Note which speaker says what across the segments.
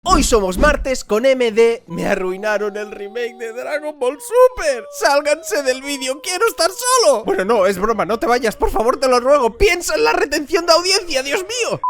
Speaker 1: Hoy somos martes con MD. Me arruinaron el remake de Dragon Ball Super. Sálganse del vídeo, quiero estar solo. Bueno, no, es broma, no te vayas, por favor, te lo ruego. Piensa en la retención de audiencia, Dios mío.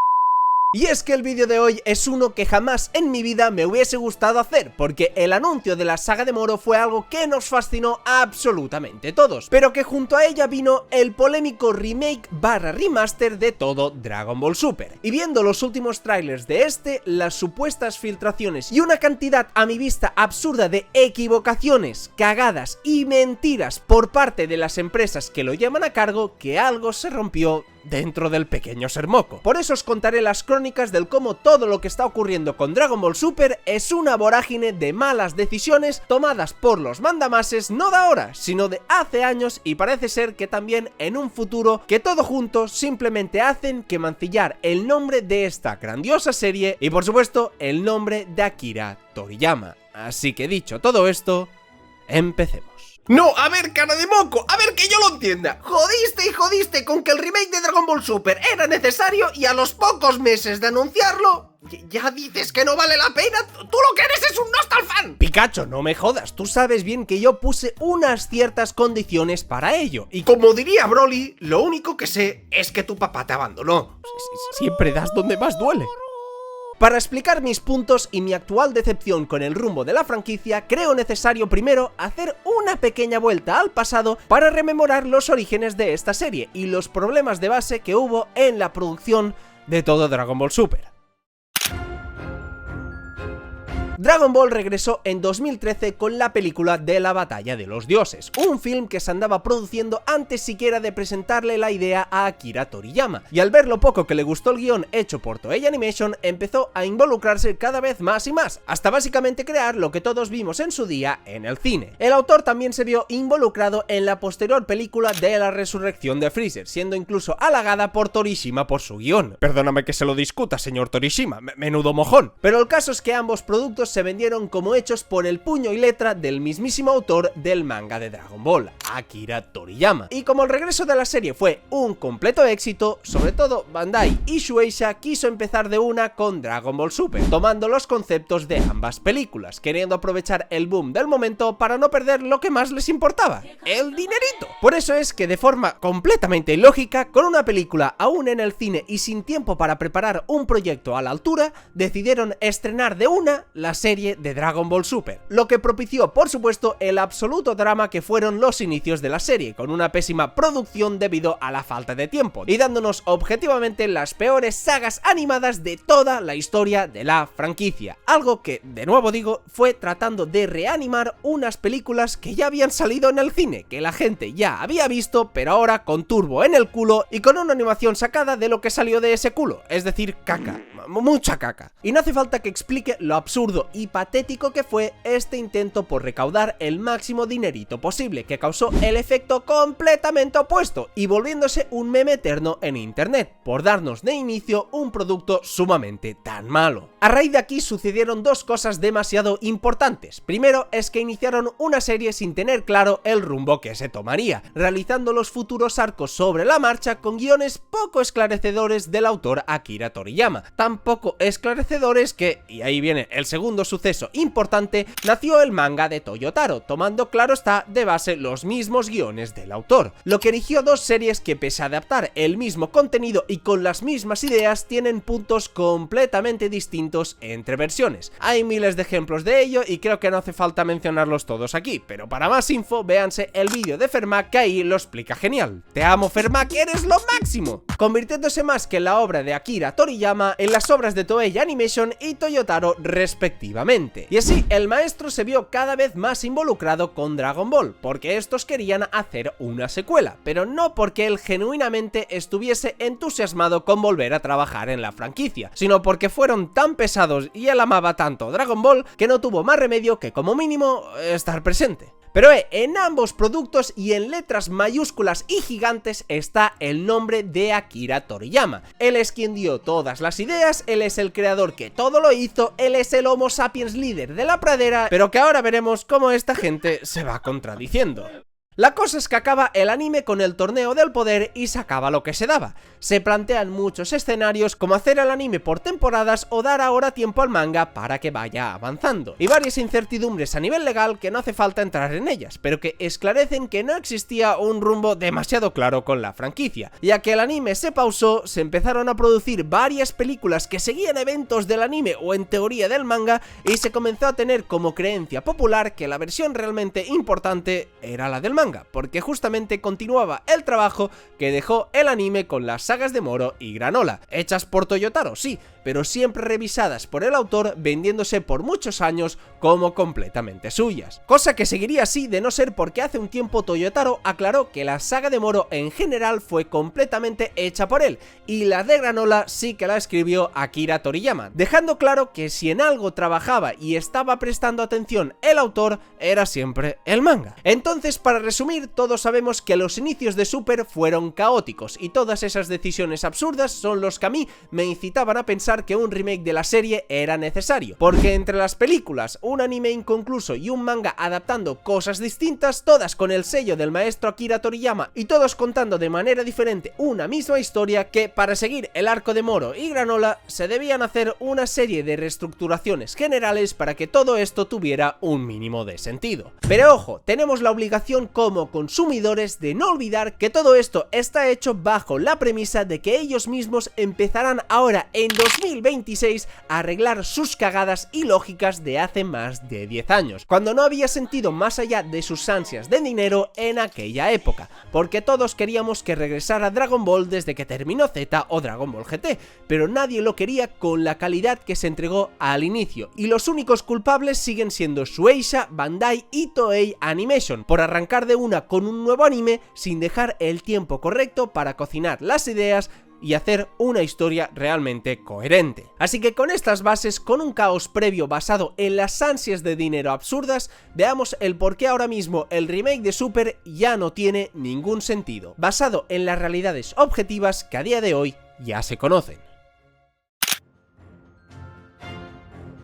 Speaker 1: Y es que el vídeo de hoy es uno que jamás en mi vida me hubiese gustado hacer, porque el anuncio de la saga de Moro fue algo que nos fascinó a absolutamente todos, pero que junto a ella vino el polémico remake barra remaster de todo Dragon Ball Super. Y viendo los últimos trailers de este, las supuestas filtraciones y una cantidad a mi vista absurda de equivocaciones, cagadas y mentiras por parte de las empresas que lo llevan a cargo, que algo se rompió dentro del pequeño Sermoco. Por eso os contaré las crónicas del cómo todo lo que está ocurriendo con Dragon Ball Super es una vorágine de malas decisiones tomadas por los mandamases no de ahora, sino de hace años, y parece ser que también en un futuro, que todo junto simplemente hacen que mancillar el nombre de esta grandiosa serie y por supuesto el nombre de Akira Toriyama. Así que dicho todo esto, empecemos. No, a ver, cara de moco, a ver que yo lo entienda. Jodiste y jodiste con que el remake de Dragon Ball Super era necesario y a los pocos meses de anunciarlo, ya dices que no vale la pena. Tú lo que eres es un nostalfan. Pikachu, no me jodas, tú sabes bien que yo puse unas ciertas condiciones para ello. Y como diría Broly, lo único que sé es que tu papá te abandonó. Siempre das donde más duele. Para explicar mis puntos y mi actual decepción con el rumbo de la franquicia, creo necesario primero hacer una pequeña vuelta al pasado para rememorar los orígenes de esta serie y los problemas de base que hubo en la producción de todo Dragon Ball Super. Dragon Ball regresó en 2013 con la película de la Batalla de los Dioses, un film que se andaba produciendo antes siquiera de presentarle la idea a Akira Toriyama, y al ver lo poco que le gustó el guión hecho por Toei Animation, empezó a involucrarse cada vez más y más, hasta básicamente crear lo que todos vimos en su día en el cine. El autor también se vio involucrado en la posterior película de la resurrección de Freezer, siendo incluso halagada por Torishima por su guión. Perdóname que se lo discuta, señor Torishima, menudo mojón. Pero el caso es que ambos productos se vendieron como hechos por el puño y letra del mismísimo autor del manga de Dragon Ball, Akira Toriyama. Y como el regreso de la serie fue un completo éxito, sobre todo Bandai y Shueisha quiso empezar de una con Dragon Ball Super, tomando los conceptos de ambas películas, queriendo aprovechar el boom del momento para no perder lo que más les importaba, el dinerito. Por eso es que de forma completamente ilógica, con una película aún en el cine y sin tiempo para preparar un proyecto a la altura, decidieron estrenar de una la serie de Dragon Ball Super, lo que propició por supuesto el absoluto drama que fueron los inicios de la serie, con una pésima producción debido a la falta de tiempo, y dándonos objetivamente las peores sagas animadas de toda la historia de la franquicia, algo que, de nuevo digo, fue tratando de reanimar unas películas que ya habían salido en el cine, que la gente ya había visto, pero ahora con turbo en el culo y con una animación sacada de lo que salió de ese culo, es decir, caca, mucha caca. Y no hace falta que explique lo absurdo y patético que fue este intento por recaudar el máximo dinerito posible, que causó el efecto completamente opuesto y volviéndose un meme eterno en internet, por darnos de inicio un producto sumamente tan malo. A raíz de aquí sucedieron dos cosas demasiado importantes. Primero es que iniciaron una serie sin tener claro el rumbo que se tomaría, realizando los futuros arcos sobre la marcha con guiones poco esclarecedores del autor Akira Toriyama, tan poco esclarecedores que, y ahí viene el segundo suceso importante, nació el manga de Toyotaro, tomando claro está de base los mismos guiones del autor, lo que erigió dos series que, pese a adaptar el mismo contenido y con las mismas ideas, tienen puntos completamente distintos entre versiones. Hay miles de ejemplos de ello y creo que no hace falta mencionarlos todos aquí, pero para más info véanse el vídeo de Fermac, que ahí lo explica genial. Te amo, Fermac, eres lo máximo, convirtiéndose más que en la obra de Akira Toriyama en las obras de Toei Animation y Toyotaro respectivamente. Y así el maestro se vio cada vez más involucrado con Dragon Ball, porque estos querían hacer una secuela, pero no porque él genuinamente estuviese entusiasmado con volver a trabajar en la franquicia, sino porque fueron tan pesados y él amaba tanto Dragon Ball que no tuvo más remedio que como mínimo estar presente. Pero en ambos productos y en letras mayúsculas y gigantes está el nombre de Akira Toriyama. Él es quien dio todas las ideas, él es el creador que todo lo hizo, él es el Homo sapiens líder de la pradera, pero que ahora veremos cómo esta gente se va contradiciendo. La cosa es que acaba el anime con el torneo del poder y se acaba lo que se daba. Se plantean muchos escenarios como hacer el anime por temporadas o dar ahora tiempo al manga para que vaya avanzando. Y varias incertidumbres a nivel legal que no hace falta entrar en ellas, pero que esclarecen que no existía un rumbo demasiado claro con la franquicia. Ya que el anime se pausó, se empezaron a producir varias películas que seguían eventos del anime o en teoría del manga y se comenzó a tener como creencia popular que la versión realmente importante era la del manga, porque justamente continuaba el trabajo que dejó el anime con las sagas de Moro y Granola, hechas por Toyotaro, sí, pero siempre revisadas por el autor, vendiéndose por muchos años como completamente suyas. Cosa que seguiría así de no ser porque hace un tiempo Toyotaro aclaró que la saga de Moro en general fue completamente hecha por él, y la de Granola sí que la escribió Akira Toriyama, dejando claro que si en algo trabajaba y estaba prestando atención el autor, era siempre el manga. Entonces, para resumir, todos sabemos que los inicios de Super fueron caóticos, y todas esas decisiones absurdas son los que a mí me incitaban a pensar que un remake de la serie era necesario, porque entre las películas, un anime inconcluso y un manga adaptando cosas distintas, todas con el sello del maestro Akira Toriyama y todos contando de manera diferente una misma historia, que para seguir el arco de Moro y Granola se debían hacer una serie de reestructuraciones generales para que todo esto tuviera un mínimo de sentido. Pero ojo, tenemos la obligación como consumidores de no olvidar que todo esto está hecho bajo la premisa de que ellos mismos empezarán ahora en 2026 a arreglar sus cagadas ilógicas de hace más de 10 años, cuando no había sentido más allá de sus ansias de dinero en aquella época, porque todos queríamos que regresara Dragon Ball desde que terminó Z o Dragon Ball GT, pero nadie lo quería con la calidad que se entregó al inicio, y los únicos culpables siguen siendo Shueisha, Bandai y Toei Animation, por arrancar de una con un nuevo anime sin dejar el tiempo correcto para cocinar las ideas y hacer una historia realmente coherente. Así que con estas bases, con un caos previo basado en las ansias de dinero absurdas, veamos el por qué ahora mismo el remake de Super ya no tiene ningún sentido, basado en las realidades objetivas que a día de hoy ya se conocen.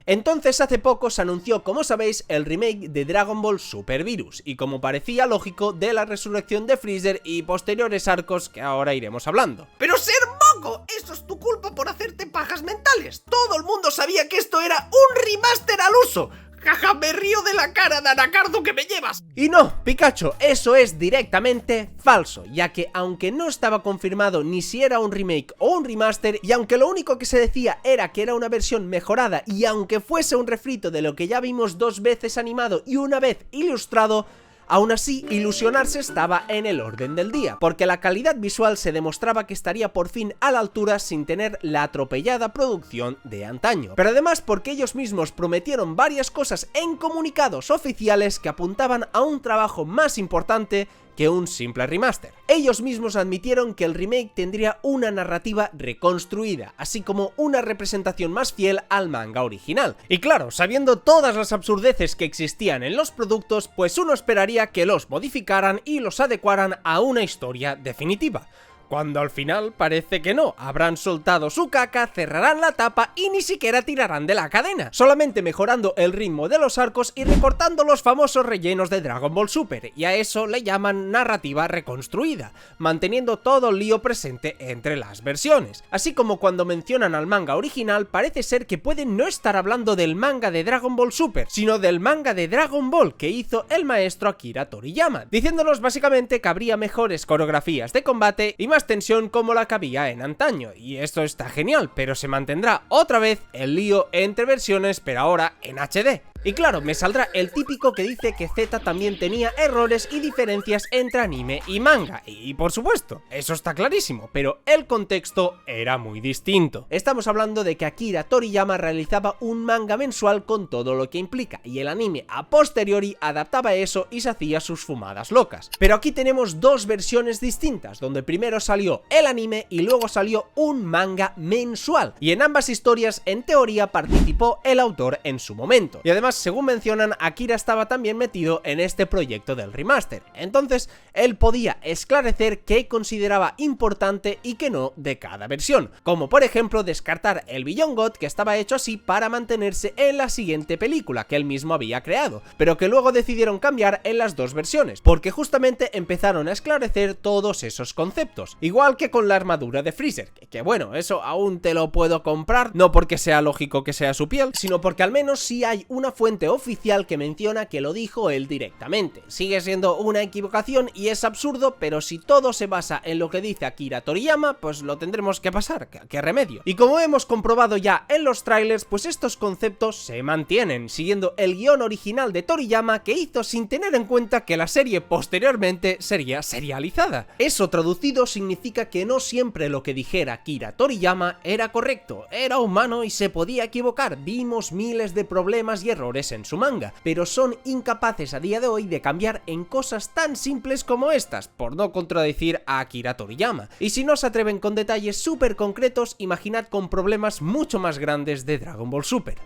Speaker 1: Entonces hace poco se anunció, como sabéis, el remake de Dragon Ball Super Virus, y como parecía lógico, de la resurrección de Freezer y posteriores arcos que ahora iremos hablando.
Speaker 2: ¡Pero ser moco! ¡Eso es tu culpa por hacerte pajas mentales! ¡Todo el mundo sabía que esto era un remaster al uso! ¡Jaja, me río de la cara de anacardo que me llevas!
Speaker 1: Y no, Pikachu, eso es directamente falso, ya que aunque no estaba confirmado ni si era un remake o un remaster, y aunque lo único que se decía era que era una versión mejorada, y aunque fuese un refrito de lo que ya vimos 2 veces animado y una vez ilustrado, aún así, ilusionarse estaba en el orden del día, porque la calidad visual se demostraba que estaría por fin a la altura sin tener la atropellada producción de antaño. Pero además porque ellos mismos prometieron varias cosas en comunicados oficiales que apuntaban a un trabajo más importante que un simple remaster. Ellos mismos admitieron que el remake tendría una narrativa reconstruida, así como una representación más fiel al manga original. Y claro, sabiendo todas las absurdeces que existían en los productos, pues uno esperaría que los modificaran y los adecuaran a una historia definitiva. Cuando al final parece que no, habrán soltado su caca, cerrarán la tapa y ni siquiera tirarán de la cadena, solamente mejorando el ritmo de los arcos y recortando los famosos rellenos de Dragon Ball Super, y a eso le llaman narrativa reconstruida, manteniendo todo el lío presente entre las versiones. Así como cuando mencionan al manga original, parece ser que pueden no estar hablando del manga de Dragon Ball Super, sino del manga de Dragon Ball que hizo el maestro Akira Toriyama, diciéndonos básicamente que habría mejores coreografías de combate y más tensión como la que había en antaño, y esto está genial, pero se mantendrá otra vez el lío entre versiones, pero ahora en HD. Y claro, me saldrá el típico que dice que Z también tenía errores y diferencias entre anime y manga, y por supuesto, eso está clarísimo, pero el contexto era muy distinto. Estamos hablando de que Akira Toriyama realizaba un manga mensual con todo lo que implica, y el anime a posteriori adaptaba eso y se hacía sus fumadas locas. Pero aquí tenemos 2 versiones distintas, donde primero salió el anime y luego salió un manga mensual, y en ambas historias en teoría participó el autor en su momento. Y además según mencionan, Akira estaba también metido en este proyecto del remaster, entonces él podía esclarecer qué consideraba importante y qué no de cada versión, como por ejemplo descartar el Beyond God, que estaba hecho así para mantenerse en la siguiente película que él mismo había creado, pero que luego decidieron cambiar en las dos versiones, porque justamente empezaron a esclarecer todos esos conceptos, igual que con la armadura de Freezer, que bueno, eso aún te lo puedo comprar, no porque sea lógico que sea su piel, sino porque al menos sí hay una fuente oficial que menciona que lo dijo él directamente. Sigue siendo una equivocación y es absurdo, pero si todo se basa en lo que dice Akira Toriyama, pues lo tendremos que pasar, ¿qué remedio? Y como hemos comprobado ya en los trailers, pues estos conceptos se mantienen, siguiendo el guión original de Toriyama que hizo sin tener en cuenta que la serie posteriormente sería serializada. Eso traducido significa que no siempre lo que dijera Akira Toriyama era correcto, era humano y se podía equivocar, vimos miles de problemas y errores en su manga, pero son incapaces a día de hoy de cambiar en cosas tan simples como estas, por no contradecir a Akira Toriyama. Y si no se atreven con detalles súper concretos, imaginad con problemas mucho más grandes de Dragon Ball Super.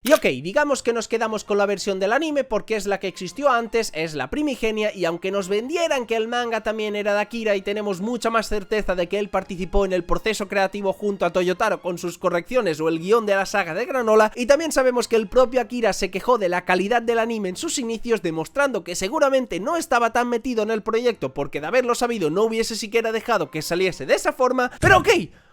Speaker 1: Y ok, digamos que nos quedamos con la versión del anime porque es la que existió antes, es la primigenia, y aunque nos vendieran que el manga también era de Akira y tenemos mucha más certeza de que él participó en el proceso creativo junto a Toyotaro con sus correcciones o el guión de la saga de Granola, y también sabemos que el propio Akira se quejó de la calidad del anime en sus inicios, demostrando que seguramente no estaba tan metido en el proyecto porque de haberlo sabido no hubiese siquiera dejado que saliese de esa forma, pero ok,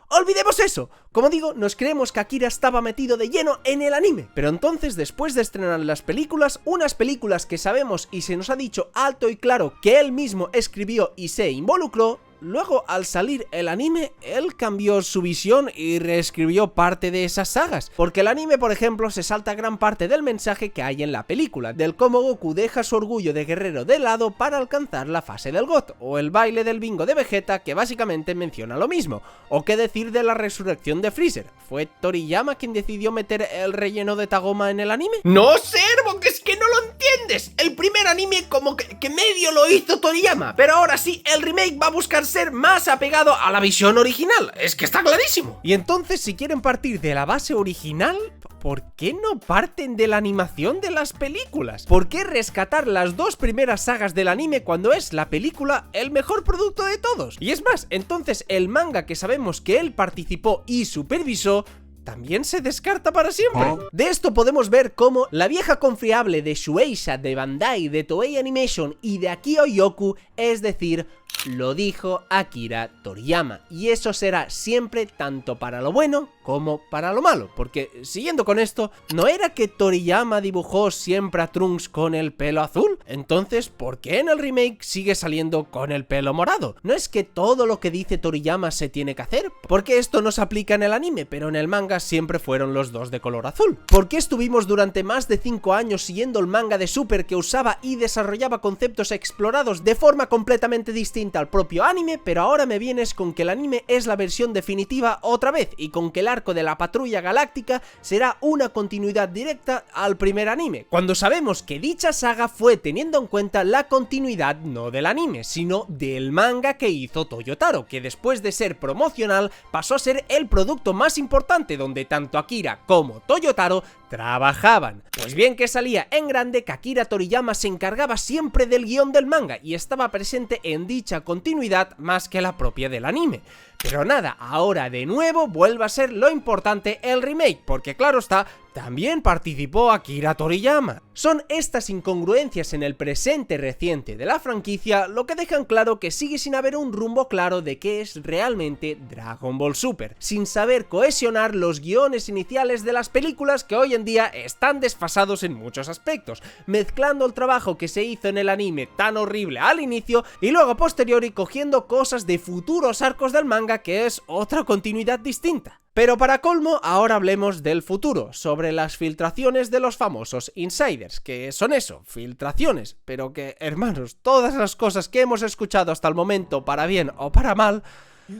Speaker 1: olvidemos eso. Como digo, nos creemos que Akira estaba metido de lleno en el anime, pero entonces después de estrenar las películas, unas películas que sabemos y se nos ha dicho alto y claro que él mismo escribió y se involucró, luego al salir el anime, él cambió su visión y reescribió parte de esas sagas, porque el anime, por ejemplo, se salta gran parte del mensaje que hay en la película, del cómo Goku deja su orgullo de guerrero de lado para alcanzar la fase del GOT, o el baile del bingo de Vegeta, que básicamente menciona lo mismo, o qué decir de la resurrección de Freezer. ¿Fue Toriyama quien decidió meter el relleno de Tagoma en el anime?
Speaker 2: No, Servo, que es que no lo entiendes. El primer anime como que medio lo hizo Toriyama, pero ahora sí, el remake va a buscar ser más apegado a la visión original, es que está clarísimo.
Speaker 1: Y entonces, si quieren partir de la base original, ¿por qué no parten de la animación de las películas? ¿Por qué rescatar las dos primeras sagas del anime cuando es la película el mejor producto de todos? Y es más, entonces el manga que sabemos que él participó y supervisó también se descarta para siempre. De esto podemos ver cómo la vieja confiable de Shueisha, de Bandai, de Toei Animation y de Akio Yoku, es decir, lo dijo Akira Toriyama, y eso será siempre tanto para lo bueno como para lo malo, porque siguiendo con esto, ¿no era que Toriyama dibujó siempre a Trunks con el pelo azul? Entonces, ¿por qué en el remake sigue saliendo con el pelo morado? ¿No es que todo lo que dice Toriyama se tiene que hacer? Porque esto no se aplica en el anime, pero en el manga siempre fueron los dos de color azul. ¿Por qué estuvimos durante más de 5 años siguiendo el manga de Super que usaba y desarrollaba conceptos explorados de forma completamente distinta al propio anime, pero ahora me vienes con que el anime es la versión definitiva otra vez y con que el arco de la Patrulla Galáctica será una continuidad directa al primer anime, cuando sabemos que dicha saga fue teniendo en cuenta la continuidad no del anime, sino del manga que hizo Toyotaro, que después de ser promocional pasó a ser el producto más importante donde tanto Akira como Toyotaro trabajaban. Pues bien que salía en grande que Akira Toriyama se encargaba siempre del guión del manga y estaba presente en dicha continuidad más que la propia del anime. Pero nada, ahora de nuevo vuelve a ser lo importante el remake, porque claro está, también participó Akira Toriyama. Son estas incongruencias en el presente reciente de la franquicia lo que dejan claro que sigue sin haber un rumbo claro de qué es realmente Dragon Ball Super, sin saber cohesionar los guiones iniciales de las películas que hoy en día están desfasados en muchos aspectos, mezclando el trabajo que se hizo en el anime tan horrible al inicio y luego a posteriori cogiendo cosas de futuros arcos del manga que es otra continuidad distinta. Pero para colmo, ahora hablemos del futuro, sobre las filtraciones de los famosos insiders, que son eso, filtraciones, pero que, hermanos, todas las cosas que hemos escuchado hasta el momento, para bien o para mal,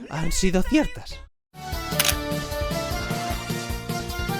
Speaker 1: han sido ciertas.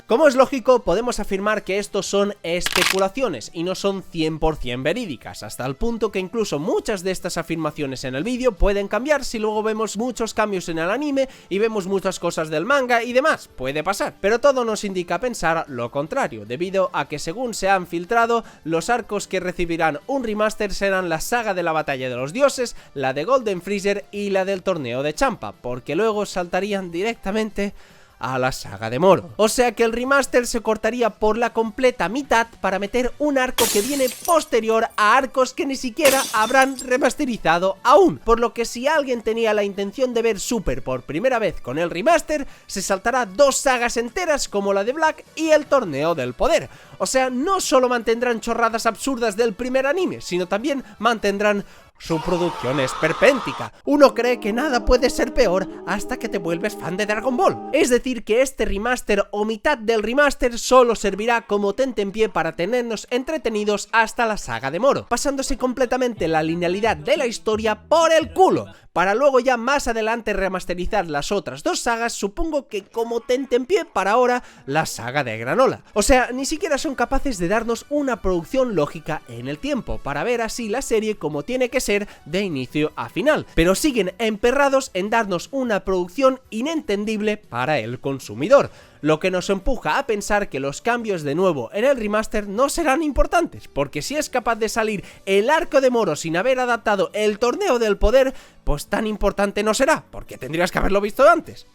Speaker 1: Como es lógico, podemos afirmar que estos son especulaciones y no son 100% verídicas, hasta el punto que incluso muchas de estas afirmaciones en el vídeo pueden cambiar si luego vemos muchos cambios en el anime y vemos muchas cosas del manga y demás, puede pasar. Pero todo nos indica pensar lo contrario, debido a que según se han filtrado, los arcos que recibirán un remaster serán la saga de la batalla de los dioses, la de Golden Freezer y la del torneo de Champa, porque luego saltarían directamente a la saga de Moro. O sea que el remaster se cortaría por la completa mitad para meter un arco que viene posterior a arcos que ni siquiera habrán remasterizado aún, por lo que si alguien tenía la intención de ver Super por primera vez con el remaster, se saltará 2 sagas enteras como la de Black y el torneo del poder. O sea, no solo mantendrán chorradas absurdas del primer anime, sino también mantendrán su producción esperpéntica. Uno cree que nada puede ser peor hasta que te vuelves fan de Dragon Ball. Es decir, que este remaster o mitad del remaster solo servirá como tentempié para tenernos entretenidos hasta la saga de Moro, pasándose completamente la linealidad de la historia por el culo, para luego ya más adelante remasterizar las otras 2 sagas, supongo que como tentempié para ahora la saga de Granola. O sea, ni siquiera son capaces de darnos una producción lógica en el tiempo, para ver así la serie como tiene que ser de inicio a final, pero siguen emperrados en darnos una producción inentendible para el consumidor, lo que nos empuja a pensar que los cambios de nuevo en el remaster no serán importantes, porque si es capaz de salir el arco de Moro sin haber adaptado el torneo del poder, pues tan importante no será, porque tendrías que haberlo visto antes.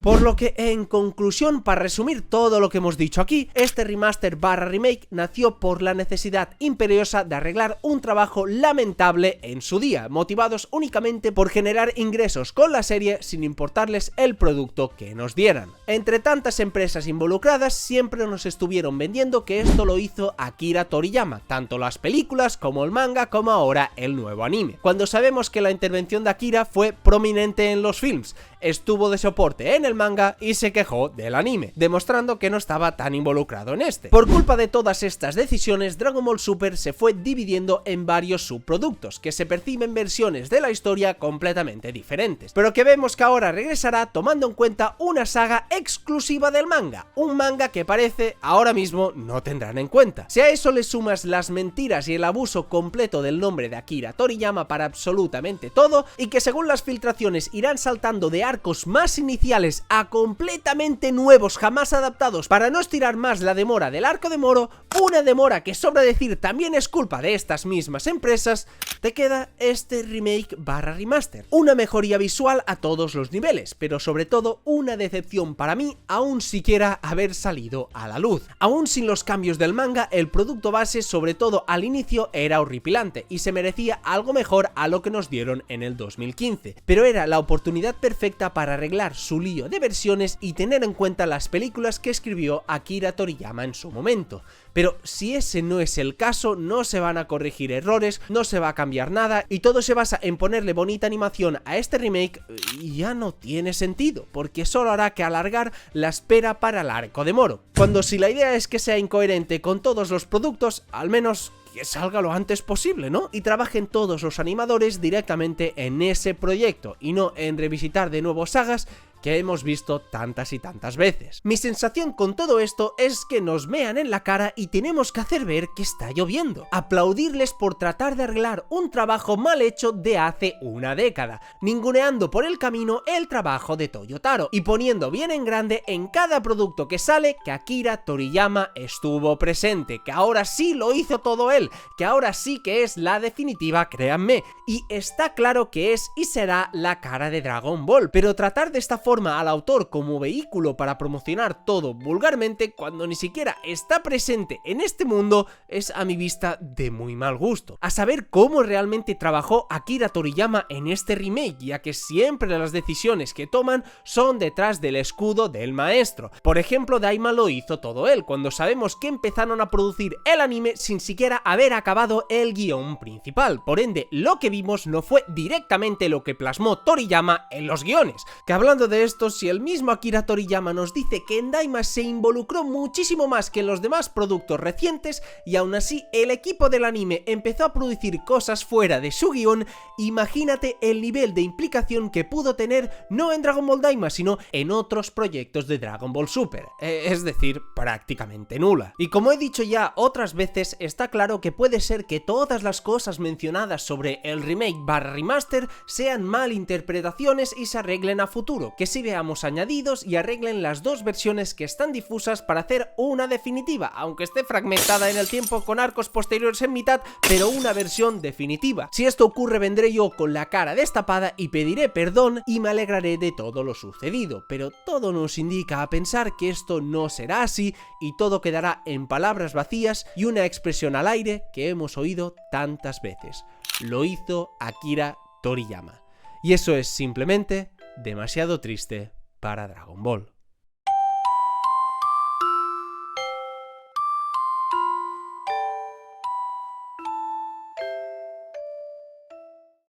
Speaker 1: Por lo que, en conclusión, para resumir todo lo que hemos dicho aquí, este remaster barra remake nació por la necesidad imperiosa de arreglar un trabajo lamentable en su día, motivados únicamente por generar ingresos con la serie sin importarles el producto que nos dieran. Entre tantas empresas involucradas, siempre nos estuvieron vendiendo que esto lo hizo Akira Toriyama, tanto las películas como el manga como ahora el nuevo anime, cuando sabemos que la intervención de Akira fue prominente en los films, estuvo de soporte en el manga y se quejó del anime, demostrando que no estaba tan involucrado en este. Por culpa de todas estas decisiones, Dragon Ball Super se fue dividiendo en varios subproductos, que se perciben versiones de la historia completamente diferentes, pero que vemos que ahora regresará tomando en cuenta una saga exclusiva del manga, un manga que parece ahora mismo no tendrán en cuenta. Si a eso le sumas las mentiras y el abuso completo del nombre de Akira Toriyama para absolutamente todo, y que según las filtraciones irán saltando de arcos más iniciales a completamente nuevos jamás adaptados para no estirar más la demora del arco de Moro, una demora que sobra decir también es culpa de estas mismas empresas, te queda este remake barra remaster. Una mejoría visual a todos los niveles, pero sobre todo una decepción para mí aún siquiera haber salido a la luz. Aún sin los cambios del manga, el producto base, sobre todo al inicio, era horripilante y se merecía algo mejor a lo que nos dieron en el 2015, pero era la oportunidad perfecta para arreglar su lío de versiones y tener en cuenta las películas que escribió Akira Toriyama en su momento. Pero si ese no es el caso, no se van a corregir errores, no se va a cambiar nada y todo se basa en ponerle bonita animación a este remake y ya no tiene sentido, porque solo hará que alargar la espera para el arco de Moro. Cuando si la idea es que sea incoherente con todos los productos, al menos que salga lo antes posible, ¿no? Y trabajen todos los animadores directamente en ese proyecto y no en revisitar de nuevo sagas que hemos visto tantas y tantas veces. Mi sensación con todo esto es que nos mean en la cara y tenemos que hacer ver que está lloviendo. Aplaudirles por tratar de arreglar un trabajo mal hecho de hace una década, ninguneando por el camino el trabajo de Toyotaro y poniendo bien en grande en cada producto que sale que Akira Toriyama estuvo presente, que ahora sí lo hizo todo él, que ahora sí que es la definitiva, créanme, y está claro que es y será la cara de Dragon Ball, pero tratar de esta forma al autor como vehículo para promocionar todo vulgarmente cuando ni siquiera está presente en este mundo es a mi vista de muy mal gusto. A saber cómo realmente trabajó Akira Toriyama en este remake, ya que siempre las decisiones que toman son detrás del escudo del maestro. Por ejemplo, Daima lo hizo todo él, cuando sabemos que empezaron a producir el anime sin siquiera haber acabado el guión principal. Por ende, lo que vimos no fue directamente lo que plasmó Toriyama en los guiones, que hablando de de esto si el mismo Akira Toriyama nos dice que en Daima se involucró muchísimo más que en los demás productos recientes y aún así el equipo del anime empezó a producir cosas fuera de su guión? Imagínate el nivel de implicación que pudo tener no en Dragon Ball Daima sino en otros proyectos de Dragon Ball Super, es decir, prácticamente nula. Y como he dicho ya otras veces, está claro que puede ser que todas las cosas mencionadas sobre el remake / remaster sean malinterpretaciones y se arreglen a futuro, que sí veamos añadidos y arreglen las dos versiones que están difusas para hacer una definitiva, aunque esté fragmentada en el tiempo con arcos posteriores en mitad, pero una versión definitiva. Si esto ocurre, vendré yo con la cara destapada y pediré perdón y me alegraré de todo lo sucedido, pero todo nos indica a pensar que esto no será así y todo quedará en palabras vacías y una expresión al aire que hemos oído tantas veces. Lo hizo Akira Toriyama. Y eso es simplemente demasiado triste para Dragon Ball.